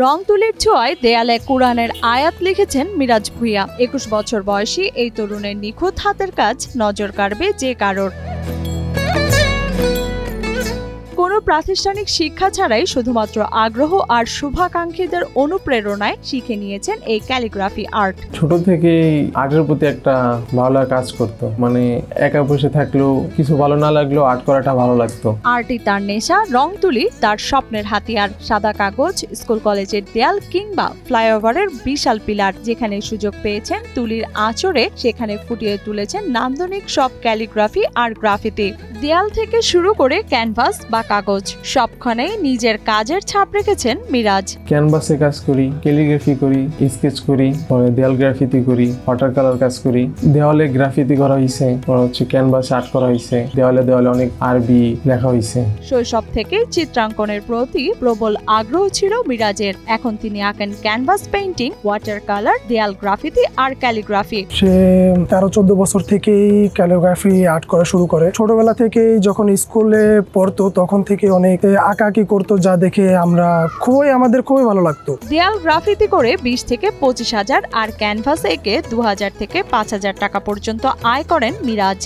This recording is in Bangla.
রং তুলির ছোঁয়ায় দেয়ালে কোরআনের আয়াত লিখেছেন মিরাজ ভুঁইয়া। 21 বছর বয়সী এই তরুণের নিখুঁত হাতের কাজ নজর কাড়বে যে কারোর। কোনো প্রাতিষ্ঠানিক শিক্ষা ছাড়াই শুধুমাত্র আগ্রহ আর শুভাকাঙ্ক্ষীদের অনুপ্রেরণায় শিখে নিয়েছেন এই ক্যালিগ্রাফি আর্ট। ছোট থেকেই আর্টের প্রতি একটা ভালো কাজ করতো, মানে একা বসে থাকলেও কিছু ভালো না লাগলেও আর্ট করাটা ভালো লাগতো। আর্টই তার নেশা, রং তুলি তার স্বপ্নের হাতিয়ার। সাদা কাগজ, স্কুল কলেজের দেয়াল কিংবা ফ্লাইওভারের বিশাল পিলার, যেখানে সুযোগ পেয়েছেন তুলির আঁচড়ে সেখানে ফুটিয়ে তুলেছেন নান্দনিক সব ক্যালিগ্রাফি আর গ্রাফিতি। দেয়াল থেকে শুরু করে ক্যানভাস বা কাগজ, সবখানেই নিজের কাজের ছাপ রেখেছেন মিরাজ। ক্যানভাসে কাজ করি, ক্যালিগ্রাফি করি, স্কেচ করি, পরে দেয়াল গ্রাফিতি করি, ওয়াটার কালার কাজ করি। দেওয়ালে গ্রাফিতি করা হয়েছে, ক্যানভাসে আর্ট করা হয়েছে, দেওয়ালে দেওয়ালে অনেক আরবি লেখা হয়েছে। শৈশব থেকেই চিত্রাঙ্কনের প্রতি প্রবল আগ্রহ ছিল মিরাজের। এখন তিনি আঁকেন ক্যানভাস পেইন্টিং, ওয়াটার কালার, দেয়াল গ্রাফিতি আর ক্যালিগ্রাফি। সে 13-14 বছর থেকেই ক্যালিগ্রাফি আর্ট করা শুরু করে। ছোটবেলা থেকেই যখন স্কুলে পড়তো তখন থেকে অনেক আঁকাআঁকি করতো, যা দেখে আমাদের খুবই ভালো লাগতো। দেয়াল গ্রাফিতি করে 20 থেকে 25 হাজার আর ক্যানভাস এঁকে 2000 থেকে 5000 টাকা পর্যন্ত আয় করেন মিরাজ।